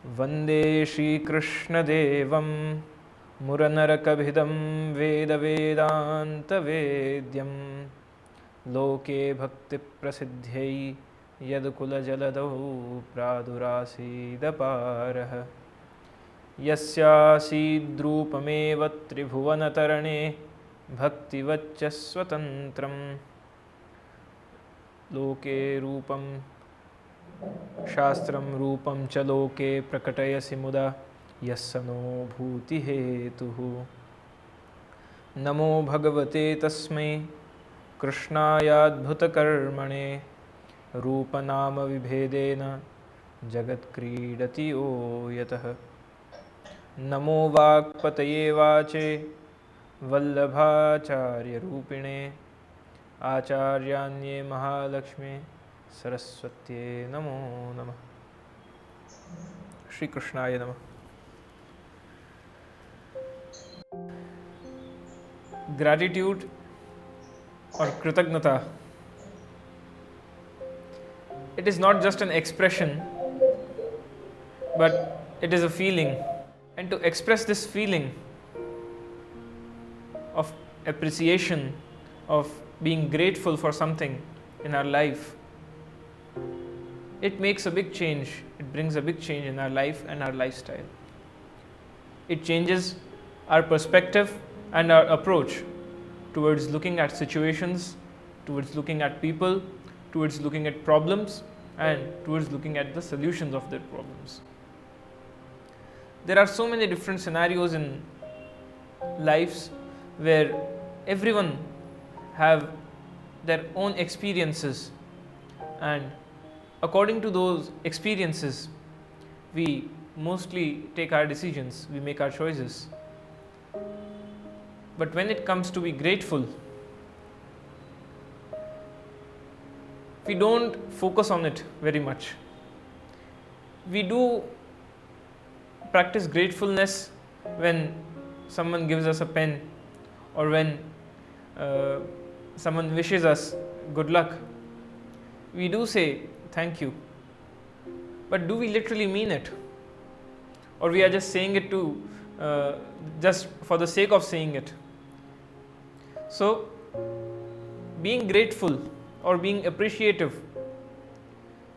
Vande Shri Krishna Devam Muranarakavidam Veda Vedanta Vedyam Loke Bhakti Prasidhyai Yadkula Jaladau Pradurasida Parah Yasyasidrupameva Tribhuvanatarane Bhaktivaccha Swatantram Loke Rupam Shastram Rupam Chaloke Prakatayasi Muda Yassano Bhuti Hetuhu Namo Bhagavate Tasmai Krishnayadbhuta Karmane Rupanama Vibhedena Jagat Kridati O Yataha Namo Vakpataye Vache Vallabhacharya Rupine Acharyanye Mahalakshmi Saraswatye Namo Namah. Shri Krishnaya Namah. Gratitude or Kritagnata, it is not just an expression, but it is a feeling. And to express this feeling of appreciation, of being grateful for something in our life, it makes a big change. It brings a big change in our life and our lifestyle. It changes our perspective and our approach towards looking at situations, towards looking at people, towards looking at problems, and towards looking at the solutions of their problems. There are so many different scenarios in lives where everyone have their own experiences, and according to those experiences, we mostly take our decisions, we make our choices. But when it comes to be grateful, we don't focus on it very much. We do practice gratefulness when someone gives us a pen, or when someone wishes us good luck. We do say thank you, but do we literally mean it? Or we are just saying it just for the sake of saying it? So, being grateful or being appreciative,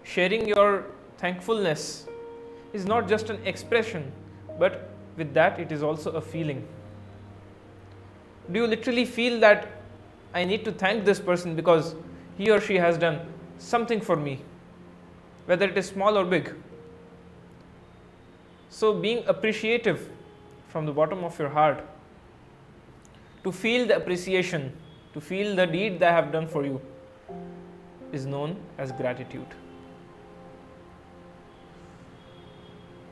sharing your thankfulness is not just an expression, but with that it is also a feeling. Do you literally feel that I need to thank this person because he or she has done something for me, whether it is small or big? So being appreciative from the bottom of your heart, to feel the appreciation, to feel the deed they have done for you, is known as gratitude.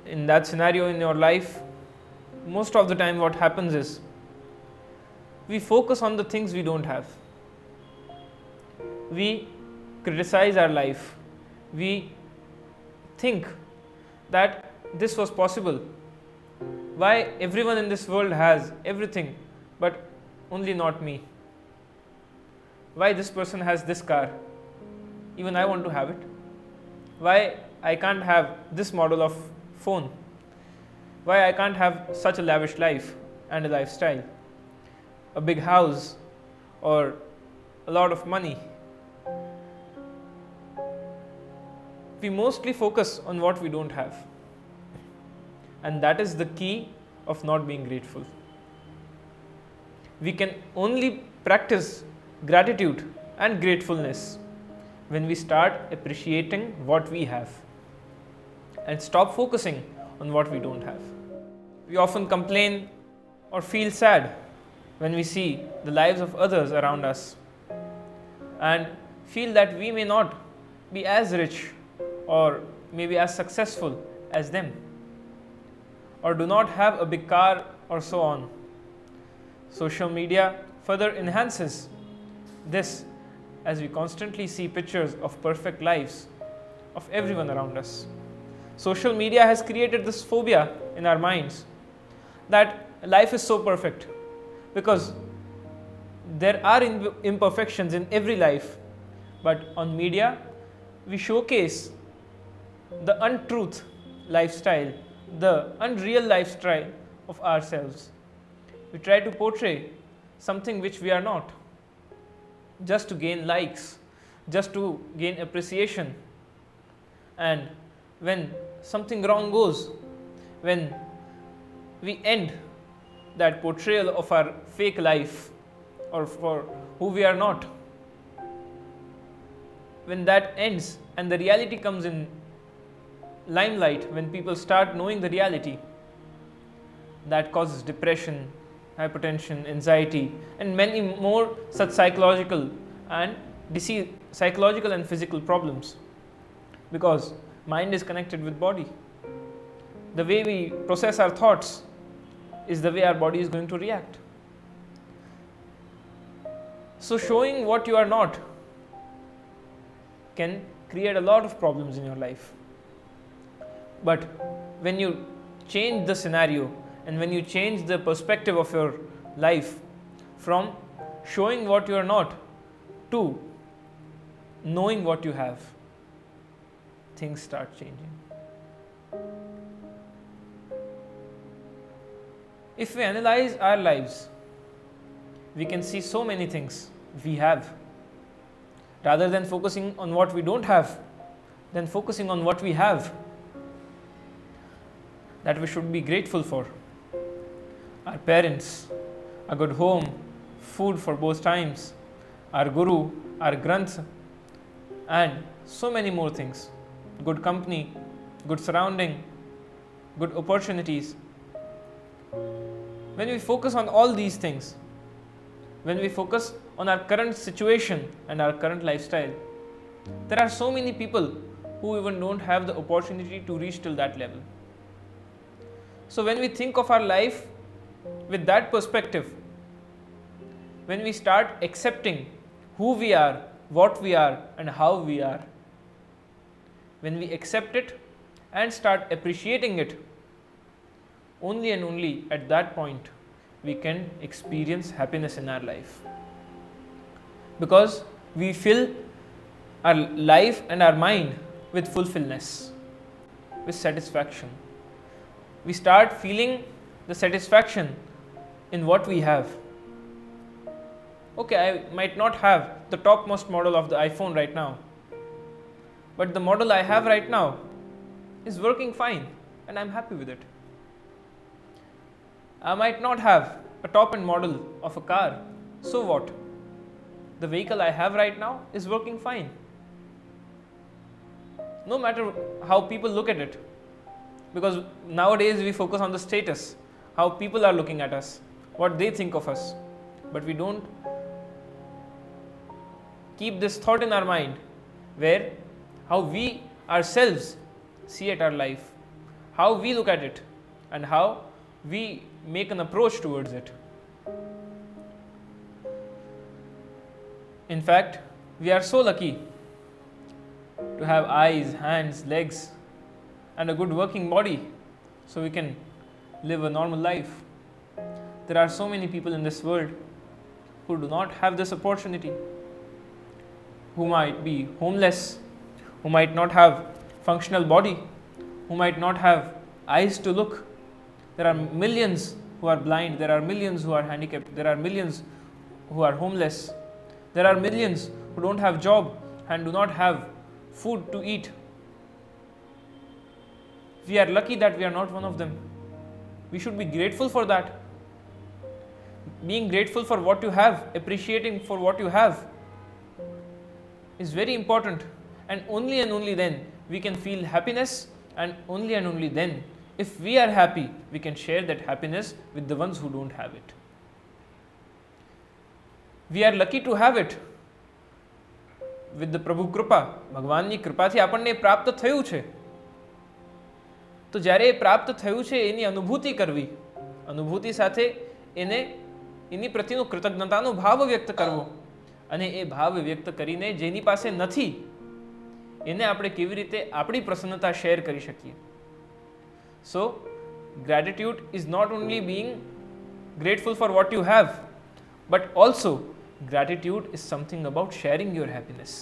In that scenario in your life, most of the time what happens is, we focus on the things we don't have. We criticize our life. We think that this was possible. Why everyone in this world has everything, but only not me? Why this person has this car? Even I want to have it. Why I can't have this model of phone? Why I can't have such a lavish life and a lifestyle? A big house or a lot of money. We mostly focus on what we don't have. And that is the key of not being grateful. We can only practice gratitude and gratefulness when we start appreciating what we have and stop focusing on what we don't have. We often complain or feel sad when we see the lives of others around us and feel that we may not be as rich or maybe as successful as them, or do not have a big car or so on. Social media further enhances this as we constantly see pictures of perfect lives of everyone around us. Social media has created this phobia in our minds that life is so perfect, because there are imperfections in every life, but on media we showcase the untruth lifestyle, the unreal lifestyle of ourselves. We try to portray something which we are not, just to gain likes, just to gain appreciation. And when something wrong goes, when we end that portrayal of our fake life or for who we are not, when that ends and the reality comes in limelight, when people start knowing the reality, that causes depression, hypertension, anxiety, and many more such psychological and physical problems, because mind is connected with body. The way we process our thoughts is the way our body is going to react. So showing what you are not can create a lot of problems in your life. But when you change the scenario and when you change the perspective of your life from showing what you are not to knowing what you have, things start changing. If we analyze our lives, we can see so many things we have. Rather than focusing on what we don't have, then focusing on what we have, that we should be grateful for. Our parents, a good home, food for both times, our guru, our granth, and so many more things. Good company, good surrounding, good opportunities. When we focus on all these things, when we focus on our current situation and our current lifestyle, there are so many people who even don't have the opportunity to reach till that level. So when we think of our life with that perspective, when we start accepting who we are, what we are, and how we are, when we accept it and start appreciating it, only and only at that point we can experience happiness in our life. Because we fill our life and our mind with fulfillment, with satisfaction. We start feeling the satisfaction in what we have. Okay, I might not have the topmost model of the iPhone right now, but the model I have right now is working fine and I'm happy with it. I might not have a top-end model of a car, so what? The vehicle I have right now is working fine. No matter how people look at it, because nowadays we focus on the status, how people are looking at us, what they think of us, but we don't keep this thought in our mind where how we ourselves see at our life, how we look at it, and how we make an approach towards it. In fact, we are so lucky to have eyes, hands, legs, and a good working body so we can live a normal life. There are so many people in this world who do not have this opportunity, who might be homeless, who might not have functional body, who might not have eyes to look. There are millions who are blind, there are millions who are handicapped, there are millions who are homeless, there are millions who don't have job and do not have food to eat. We are lucky that we are not one of them. We should be grateful for that. Being grateful for what you have, appreciating for what you have is very important, and only then we can feel happiness, and only then if we are happy we can share that happiness with the ones who don't have it. We are lucky to have it with the Prabhu Krupa. ભગવાનની કૃપાથી આપણને પ્રાપ્ત થયું છે, તો જ્યારે એ પ્રાપ્ત થયું છે એની અનુભૂતિ કરવી, અનુભૂતિ સાથે એની પ્રત્યેનો કૃતજ્ઞતાનો ભાવ વ્યક્ત કરવો, અને એ ભાવ વ્યક્ત કરીને જેની પાસે નથી એને આપણે કેવી રીતે આપણી પ્રસન્નતા શેર કરી શકીએ. So gratitude is not only being grateful for what you have, but also gratitude is something about sharing your happiness.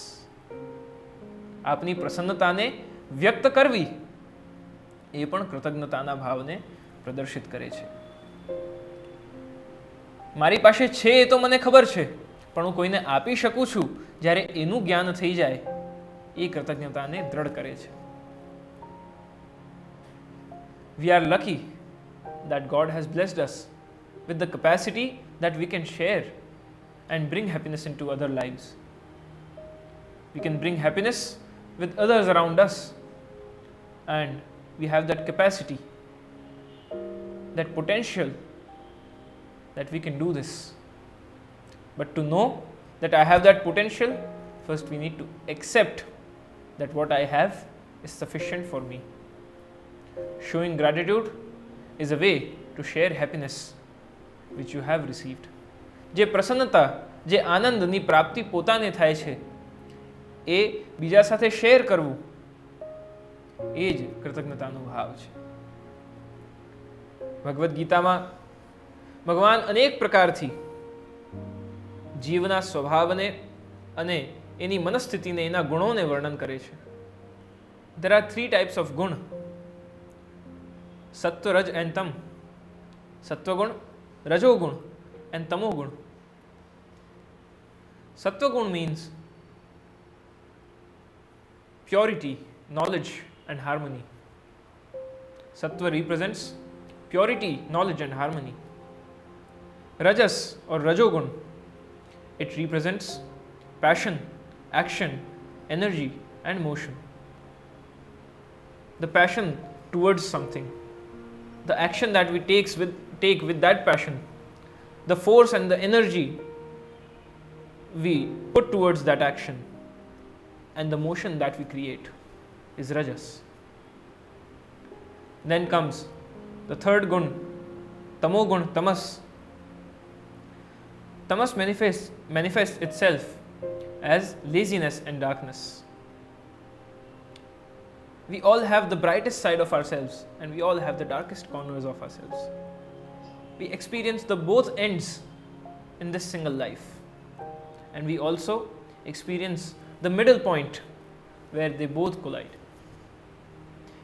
આપની પ્રસન્નતાને વ્યક્ત કરવી એ પણ કૃતજ્ઞતાના ભાવને પ્રદર્શિત કરે છે. મારી પાસે છે એ તો મને ખબર છે, પણ હું કોઈને આપી શકું છું જ્યારે એનું જ્ઞાન થઈ જાય, એ કૃતજ્ઞતાને દ્રઢ કરે છે. We are lucky that God has blessed us with the capacity that we can share and bring happiness into other lives. We can bring happiness with others around us, and we have that capacity, that potential that we can do this. But to know that I have that potential, first we need to accept that what I have is sufficient for me. Showing gratitude is a way to share happiness which you have received. જે પ્રસન્નતા, જે આનંદની પ્રાપ્તિ પોતાને થાય છે, એ બીજા સાથે શેર કરવું, એ જ કૃતજ્ઞતાનો ભાવ છે. ભગવદ્ ગીતામાં ભગવાન અનેક પ્રકારથી જીવના સ્વભાવને અને એની મનસ્થિતિને, એના ગુણોને વર્ણન કરે છે. There are 3 types of ગુણ: સત્વ, રજ and તમ. સત્વગુણ, રજોગુણ and tamogun. Sattvagun means purity, knowledge and harmony. Sattva represents purity, knowledge and harmony. Rajas or Rajogun, it represents passion, action, energy and motion. The passion towards something, the action that we take with that passion, the force and the energy we put towards that action, and the motion that we create is Rajas. Then comes the third gun, Tamogun, Tamas. Tamas manifests itself as laziness and darkness. We all have the brightest side of ourselves, and we all have the darkest corners of ourselves. We experience the both ends in this single life, and we also experience the middle point where they both collide.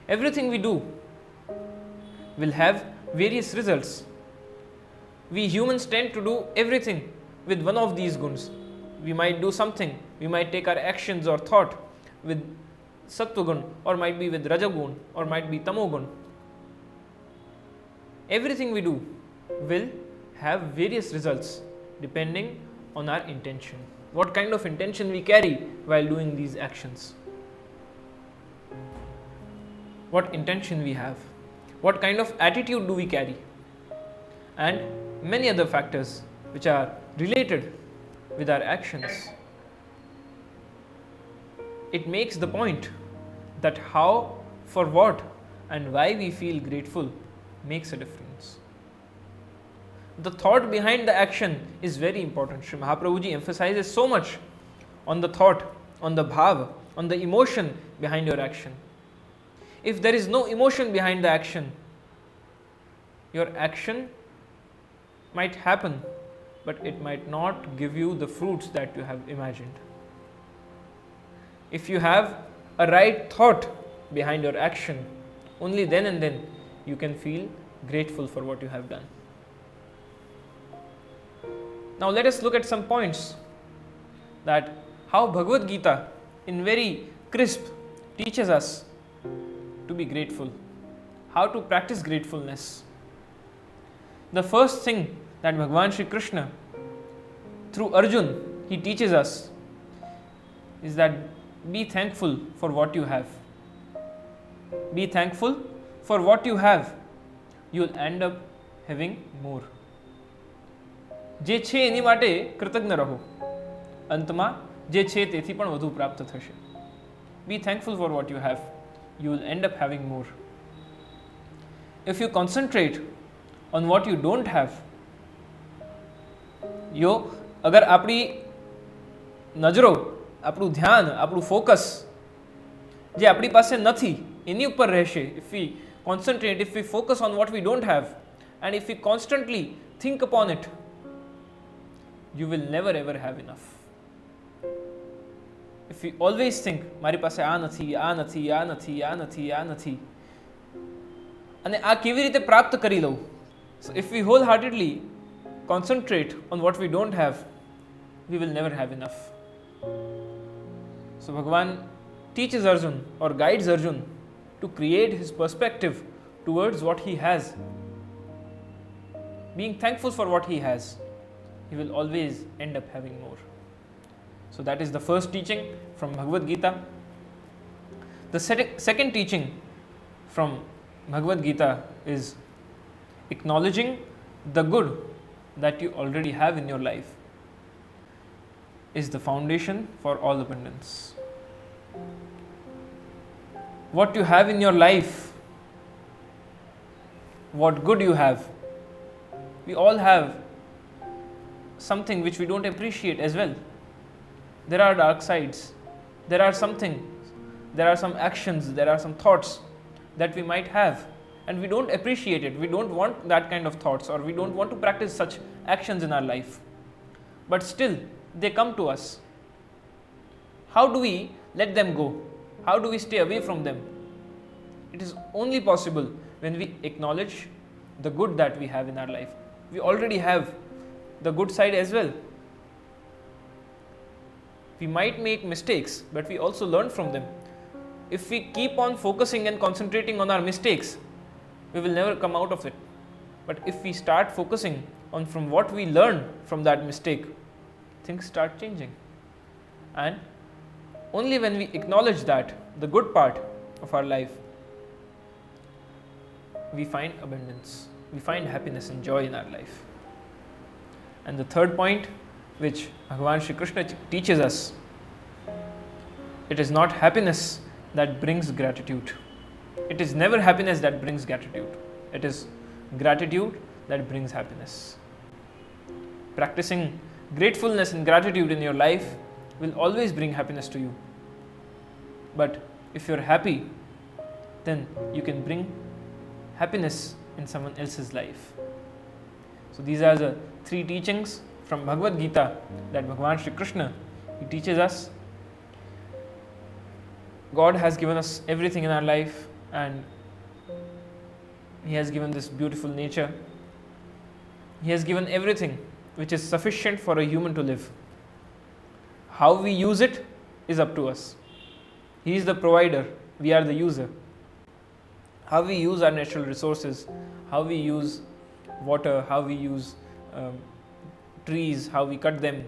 Everything we do will have various results. We humans tend to do everything with one of these guns. We might do something, we might take our actions or thought with Sattvagun, or might be with Rajagun, or might be Tamogun. Everything we do will have various results depending on our intention. What kind of intention we carry while doing these actions. What intention we have. What kind of attitude do we carry. And many other factors which are related with our actions. It makes the point that how, for what and why we feel grateful makes a difference. The thought behind the action is very important. Shri Mahaprabhuji emphasizes so much on the thought, on the bhav, on the emotion behind your action. If there is no emotion behind the action, your action might happen, but it might not give you the fruits that you have imagined. If you have a right thought behind your action, only then and then you can feel grateful for what you have done. Now let us look at some points that how Bhagavad Gita in very crisp teaches us to be grateful, how to practice gratefulness. The first thing that Bhagavan Shri Krishna through Arjun he teaches us is that be thankful for what you have. Be thankful for what you have. You will end up having more. જે છે એની માટે કૃતજ્ઞ રહો. અંતમાં જે છે તેથી પણ વધુ પ્રાપ્ત થશે. Be thankful for what you have. You will end up having more. If you concentrate on what you don't have, અગર આપણી નજરો, આપણું ધ્યાન, આપણું ફોકસ જે આપણી પાસે નથી એની ઉપર રહેશે. If we concentrate, if we focus on what we don't have, and if we constantly think upon it, you will never ever have enough. If we always think મારી પાસે આ નથી, આ નથી, આ નથી, આ નથી, આ નથી, અને આ કેવી રીતે પ્રાપ્ત કરી લઉં? So if we wholeheartedly concentrate on what we don't have, we will never have enough. So Bhagavan teaches Arjun or guides Arjun to create his perspective towards what he has. Being thankful for what he has, he will always end up having more. So that is the first teaching from Bhagavad Gita. The second teaching from Bhagavad Gita is acknowledging the good that you already have in your life is the foundation for all abundance. What you have in your life, what good you have, we all have something which we don't appreciate as well. There are dark sides, there are some things, there are some actions, there are some thoughts that we might have and we don't appreciate it. We don't want that kind of thoughts, or we don't want to practice such actions in our life. But still, they come to us. How do we let them go? How do we stay away from them? It is only possible when we acknowledge the good that we have in our life. We already have the good side as well. We might make mistakes, but we also learn from them. If we keep on focusing and concentrating on our mistakes, we will never come out of it. But if we start focusing on from what we learn from that mistake, things start changing. And only when we acknowledge that, the good part of our life, we find abundance, we find happiness and joy in our life. And the third point, which Bhagavan Shri Krishna teaches us, it is not happiness that brings gratitude. It is never happiness that brings gratitude. It is gratitude that brings happiness. Practicing gratefulness and gratitude in your life will always bring happiness to you. But if you're happy, then you can bring happiness in someone else's life. So these are the three teachings from Bhagavad Gita that Bhagavan Shri Krishna, he teaches us. God has given us everything in our life, and He has given this beautiful nature. He has given everything which is sufficient for a human to live. How we use it is up to us. He is the provider, we are the user. How we use our natural resources, how we use water, how we use trees, how we cut them,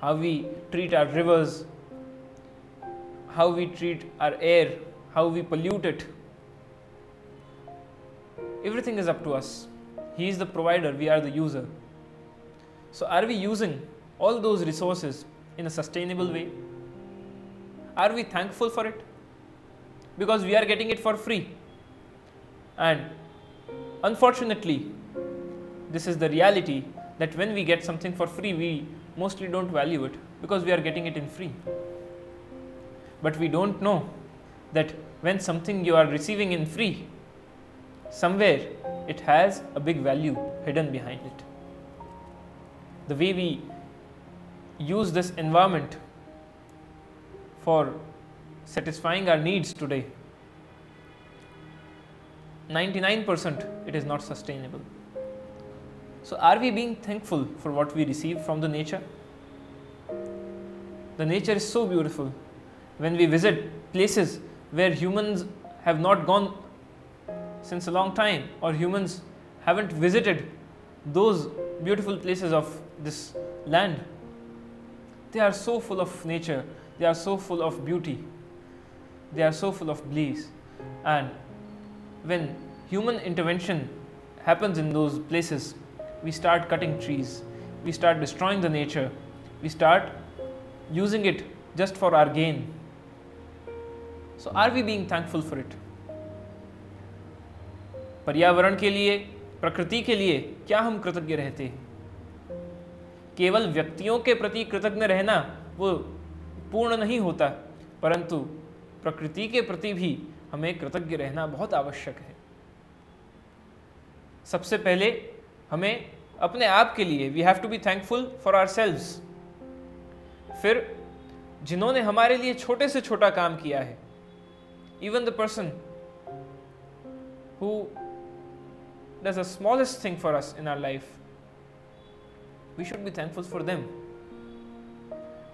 how we treat our rivers, how we treat our air, how we pollute it. Everything is up to us. He is the provider, we are the user. So are we using all those resources in a sustainable way? Are we thankful for it? Because we are getting it for free. And unfortunately, this is the reality, that when we get something for free, we mostly don't value it because we are getting it in free. But we don't know that when something you are receiving in free, somewhere it has a big value hidden behind it. The way we use this environment for satisfying our needs today, 99% it is not sustainable. So are we being thankful for what we receive from the nature? The nature is so beautiful. When we visit places where humans have not gone since a long time, or humans haven't visited those beautiful places of this land, they are so full of nature, they are so full of beauty, they are so full of bliss. And when human intervention happens in those places, we start cutting trees, we start destroying the nature, we start using it just for our gain. So are we being thankful for it? पर्यावरण के लिए, प्रकृति के लिए क्या हम कृतज्ञ रहते हैं? केवल व्यक्तियों के प्रति कृतज्ञ रहना वो पूर्ण नहीं होता, परंतु प्रकृति के प्रति भी हमें कृतज्ञ रहना बहुत आवश्यक है. सबसे पहले हमें अपने आप के लिए, we have to be thankful for ourselves. फिर जिन्होंने हमारे लिए छोटे से छोटा काम किया है, even the person who does the smallest thing for us in our life, we should be thankful for them.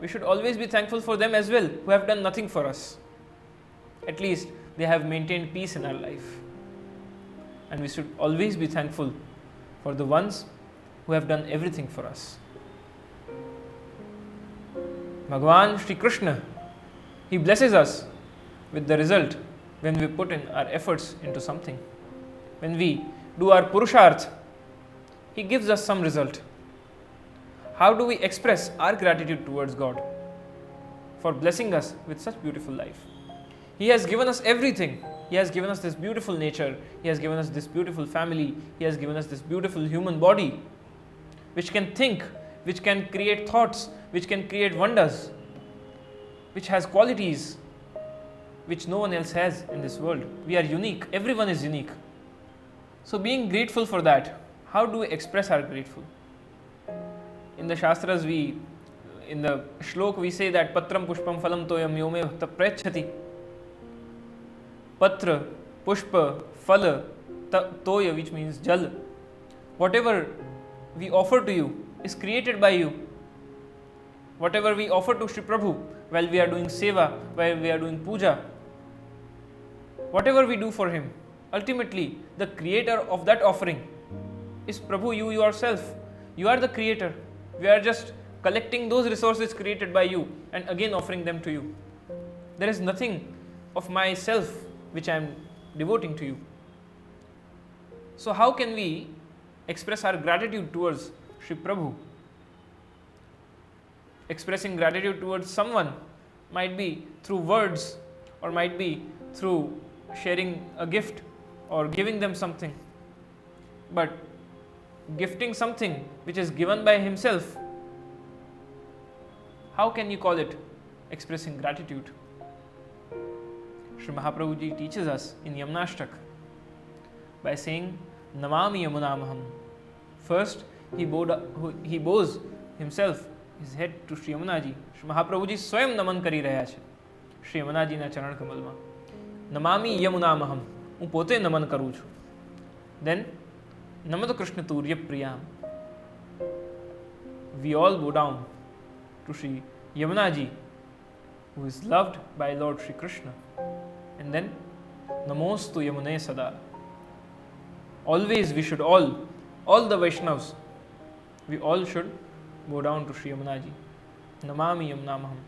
We should always be thankful for them as well, who have done nothing for us. At least they have maintained peace in our life. And we should always be thankful for the ones who have done everything for us. Bhagavan Shri Krishna, he blesses us with the result when we put in our efforts into something. When we do our purusharth, he gives us some result. How do we express our gratitude towards God for blessing us with such beautiful life? He has given us everything. He has given us this beautiful nature. He has given us this beautiful family. He has given us this beautiful human body, which can think, which can create thoughts, which can create wonders, which has qualities which no one else has in this world. We are unique. Everyone is unique. So being grateful for that, how do we express our grateful? In the Shastras, in the shlok, we say that Patram Pushpam Phalam Toyam Yome Bhakta Prayachati. Patra, Pushpa, Phala, Toya, which means Jal. Whatever we offer to you is created by you. Whatever we offer to Shri Prabhu while we are doing seva, while we are doing puja, whatever we do for him, ultimately the creator of that offering is Prabhu, you yourself. You are the creator. We are just collecting those resources created by you and again offering them to you. There is nothing of myself which I am devoting to you. So how can we express our gratitude towards Shri Prabhu? Expressing gratitude towards someone might be through words, or might be through sharing a gift or giving them something. But gifting something which is given by himself, how can you call it expressing gratitude? Shri Mahaprabhuji teaches us in Yamunashtak by saying Namami Yamunamaham. First, he bows himself, his head to Shri Yamunaji. Shri Mahaprabhuji स्वयं नमन કરી રહ્યા છે શ્રી યમુનાજીના ચરણ કમલમાં. નમામિ યમુનામહમ, હું પોતે નમન કરું છું. Then નમત Krishna તુર્ય પ્રિયામ. We all bow down to Shri Yamunaji, who is loved by Lord Shri Krishna. And then Namostu Yamune Sada. Always we should all the Vaishnavas, we all should bow down to Shri Yamunaji. Namami Yamunamaham.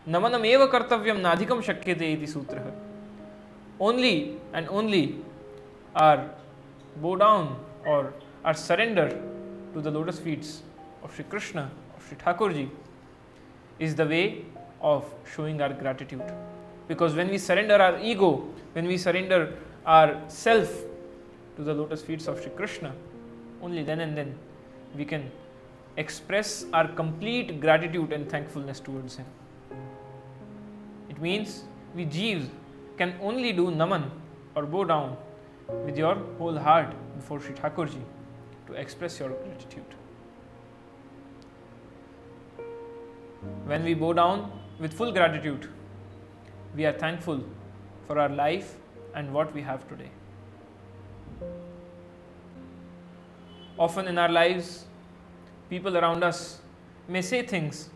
Namanam eva kartavyam nadhikam shakyate iti sutra. Only and only our bow down or our surrender to the lotus feet of Shri Krishna, of Shri Thakurji, is the way of showing our gratitude. Because when we surrender our ego, when we surrender our self to the lotus feet of Shri Krishna, only then and then we can express our complete gratitude and thankfulness towards him. It means we Jeeves can only do naman or bow down with your whole heart before Shri Thakurji to express your gratitude. When we bow down with full gratitude, we are thankful for our life and what we have today. Often in our lives, people around us may say things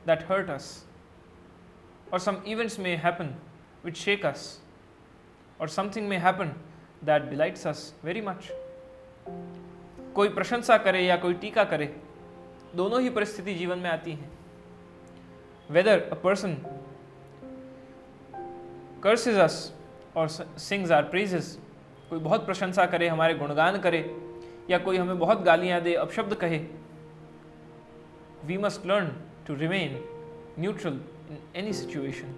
that hurt us, or some events may happen which shake us, or something may happen that delights us very much. कोई प्रशंसा करे या कोई टीका करे, दोनों ही परिस्थिति जीवन में आती हैं. Whether a person curses us or sings our praises, कोई बहुत प्रशंसा करे, हमारे गुणगान करे, या कोई हमें बहुत गालियां दे, अपशब्द कहे, we must learn to remain neutral in any situation.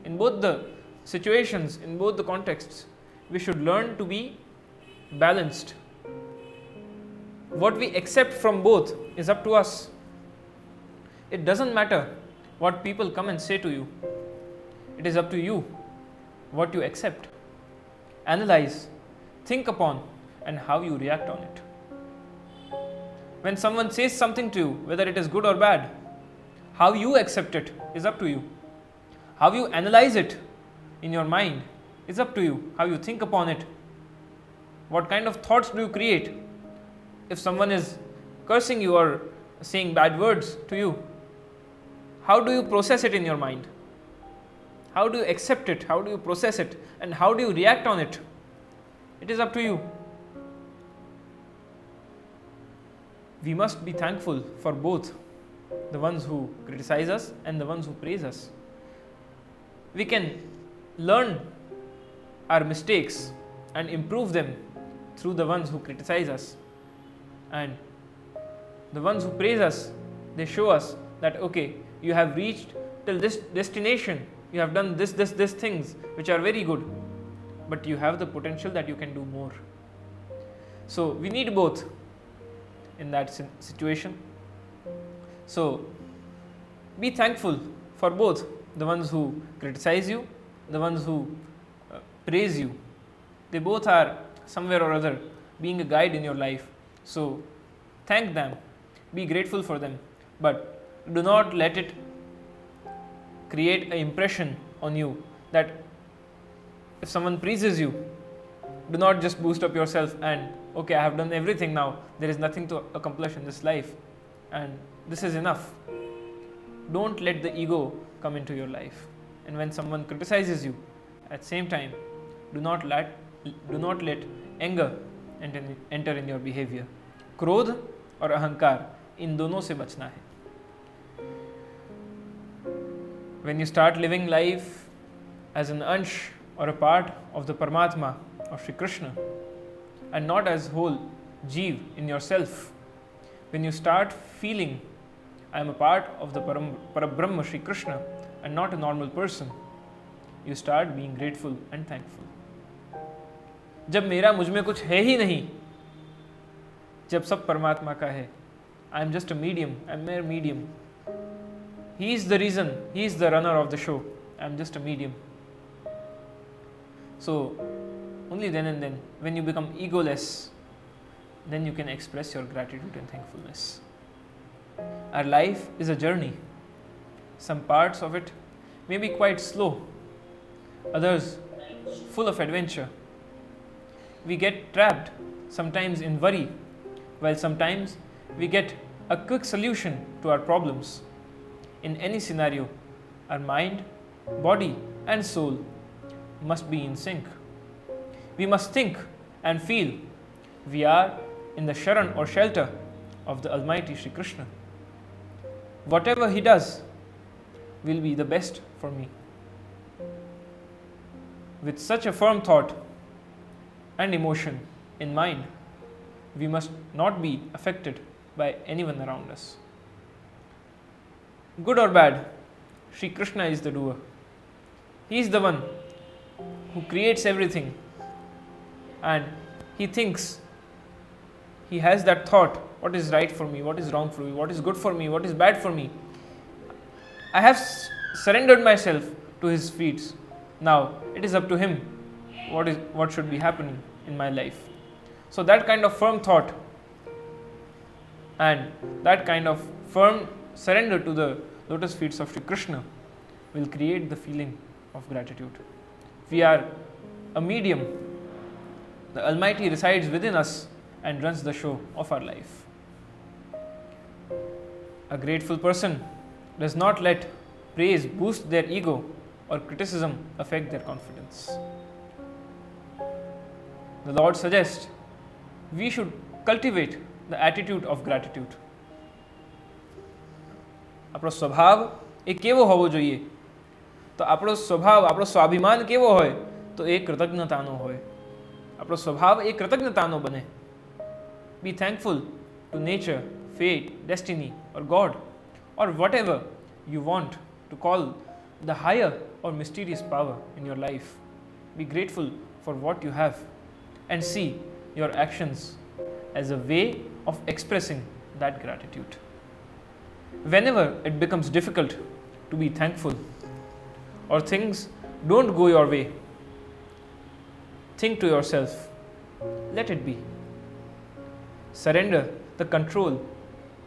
In both the situations, in both the contexts, we should learn to be balanced. What we accept from both is up to us. It doesn't matter what people come and say to you. It is up to you what you accept, analyze, think upon, and how you react on it. When someone says something to you, whether it is good or bad, how you accept it is up to you. How you analyze it in your mind is up to you. How you think upon it What kind of thoughts do you create? If someone is cursing you or saying bad words to you, how do you process it in your mind? How do you accept it? How do you process it? And how do you react on it? It is up to you. We must be thankful for both the ones who criticize us and the ones who praise us. We can learn our mistakes and improve them through the ones who criticize us. And the ones who praise us, they show us that, okay, you have reached till this destination, you have done this things which are very good, but you have the potential that you can do more. So we need both in that situation. So be thankful for both the ones who criticize you, the ones who praise you. They both are somewhere or other being a guide in your life. So thank them, be grateful for them, but do not let it create an impression on you that if someone praises you, do not just boost up yourself and, okay, I have done everything now, there is nothing to accomplish in this life and this is enough. Don't let the ego come into your life. And when someone criticizes you, at the same time, do not let anger enter in your behavior. क्रोध और अहंकार इन दोनों से बचना है. When you start living life as an ansh or a part of the Paramatma of Shri Krishna and not as whole Jeev in yourself, when you start feeling I am a part of the Parabrahma Shri Krishna and not a normal person, you start being grateful and thankful. जब मेरा मुझ में कुछ है ही नहीं, जब सब परमात्मा का है, I am just a medium, I am mere medium. He is the reason, he is the runner of the show, I am just a medium. So only then and then, when you become egoless, then you can express your gratitude and thankfulness. Our life is a journey. Some parts of it may be quite slow, others full of adventure. We get trapped sometimes in worry, while sometimes we get a quick solution to our problems. In any scenario, our mind, body and soul must be in sync. We must think and feel we are in the Sharan or shelter of the Almighty Shri Krishna. Whatever he does will be the best for me. With such a firm thought and emotion in mind, we must not be affected by anyone around us. Good or bad, Shri Krishna is the doer. He is the one who creates everything, and he thinks, he has that thought, what is right for me, what is wrong for me, what is good for me, what is bad for me. I have surrendered myself to his feet. Now it is up to him what should be happening in my life. So that kind of firm thought and that kind of firm surrender to the lotus feet of Shri Krishna will create the feeling of gratitude. We are a medium. The Almighty resides within us and runs the show of our life. A grateful person does not let praise boost their ego or criticism affect their confidence. The Lord suggests we should cultivate the attitude of gratitude. આપણો સ્વભાવ એ કેવો હોવો જોઈએ? તો આપણો સ્વભાવ, આપણો સ્વાભિમાન કેવો હોય? તો એ કૃતજ્ઞતાનો હોય. આપણો સ્વભાવ એ કૃતજ્ઞતાનો બને. Be thankful to nature, fate, destiny or God or whatever you want to call the higher or mysterious power in your life. Be grateful for what you have and see your actions as a way of expressing that gratitude. Whenever it becomes difficult to be thankful or things don't go your way, think to yourself, let it be. Surrender the control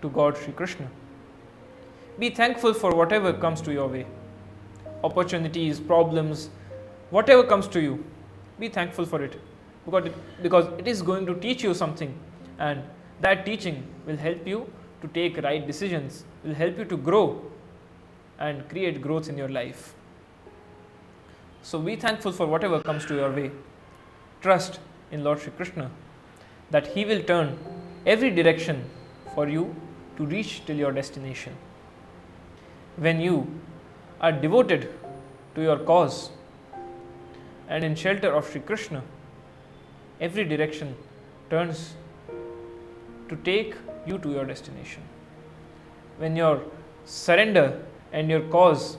to God Shri Krishna. Be thankful for whatever comes to your way. Opportunities, problems, whatever comes to you, be thankful for it. because it is going to teach you something, and that teaching will help you to take right decisions, will help you to grow and create growth in your life. So be thankful for whatever comes to your way. Trust in Lord Shri Krishna that He will turn every direction for you to reach till your destination. When you are devoted to your cause and in shelter of Shri Krishna, every direction turns to take you to your destination. When your surrender and your cause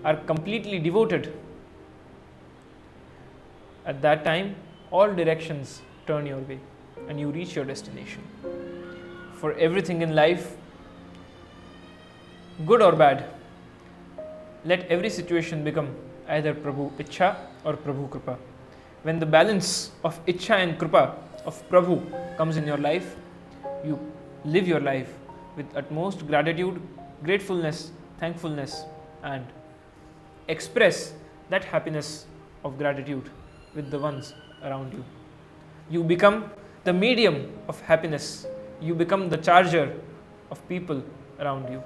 are completely devoted, at that time all directions turn your way and you reach your destination. For everything in life, good or bad, let every situation become either Prabhu Ichha or Prabhu Kripa. When the balance of Ichha and Kripa of Prabhu comes in your life, you live your life with utmost gratitude, gratefulness, thankfulness, and express that happiness of gratitude with the ones around you. You become the medium of happiness. You become the charger of people around you.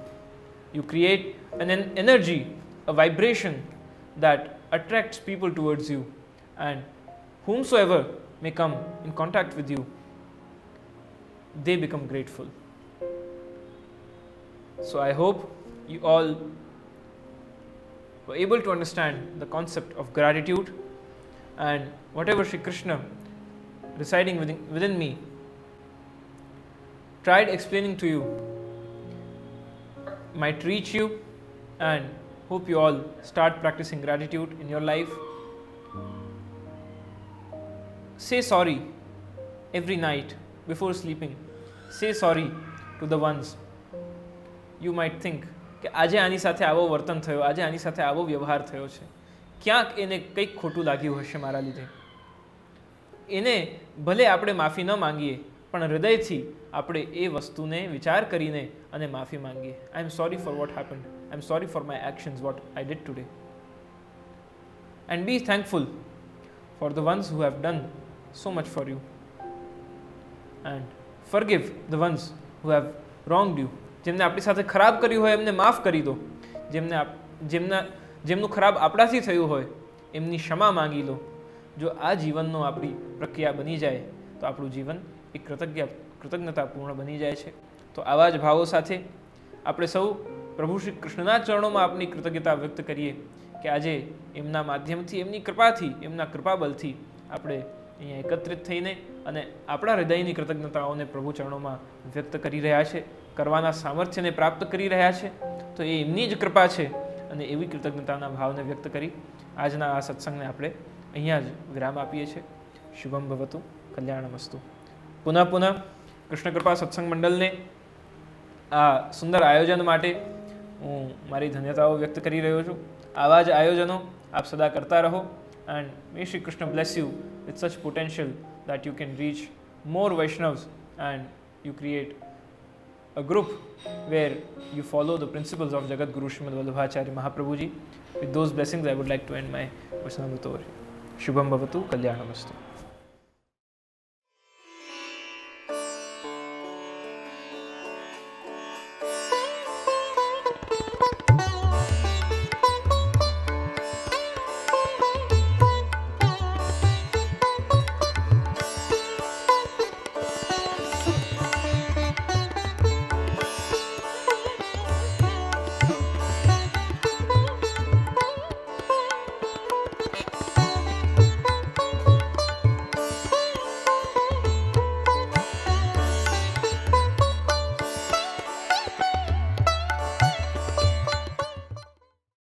You create an energy, a vibration that attracts people towards you, and whomsoever may come in contact with you, they become grateful. So I hope you all were able to understand the concept of gratitude, and whatever Shri Krishna residing within me tried explaining to you might reach you, and hope you all start practicing gratitude in your life. Say sorry every night before sleeping. Say sorry to the ones you might think કે આજે આની સાથે આવો વર્તન થયો, આજે આની સાથે આવો વ્યવહાર થયો છે, ક્યાંક એને કંઈક ખોટું લાગ્યું હશે મારા લીધે. એને ભલે આપણે માફી ન માંગીએ, પણ હૃદયથી આપણે એ વસ્તુને વિચાર કરીને અને માફી માંગીએ. I am sorry for what happened, I am sorry for my actions, what I did today. And be thankful for the ones who have done so much for you, and forgive the ones who have wronged you. જેમને આપણી સાથે ખરાબ કર્યું હોય એમને માફ કરી દો. જેમનું ખરાબ આપણાથી થયું હોય એમની ક્ષમા માંગી લો. જો આ જીવનનો આપણી પ્રક્રિયા બની જાય તો આપણું જીવન એક કૃતજ્ઞતાપૂર્ણ બની જાય છે. તો આવા જ ભાવો સાથે આપણે સૌ પ્રભુ શ્રી કૃષ્ણના ચરણોમાં આપણી કૃતજ્ઞતા વ્યક્ત કરીએ કે આજે એમના માધ્યમથી, એમની કૃપાથી, એમના કૃપાબલથી આપણે અહીંયા એકત્રિત થઈને અને આપણા હૃદયની કૃતજ્ઞતાઓને પ્રભુ ચરણોમાં વ્યક્ત કરી રહ્યા છે, કરવાના સામર્થ્યને પ્રાપ્ત કરી રહ્યા છે. તો એ એમની જ કૃપા છે, અને એવી કૃતજ્ઞતાના ભાવને વ્યક્ત કરી આજના આ સત્સંગને આપણે અહીંયા જ વિરામ આપીએ છીએ. શુભમ ભવતુ, કલ્યાણમસ્તુ. પુનઃ કૃષ્ણ કૃપા સત્સંગ મંડળને આ સુંદર આયોજન માટે હું મારી ધન્યતાઓ વ્યક્ત કરી રહ્યો છું. આવા જ આયોજનો આપ સદા કરતા રહો, and may Shri Krishna bless you with such potential that you can reach more Vaishnavas and you create a group where you follow the principles of Jagat Guru Srimad Vallabhacharya Mahaprabhuji. With those blessings, I would like to end my Vaishnava over here. Shubham Bhavatu, Kalyanamastu.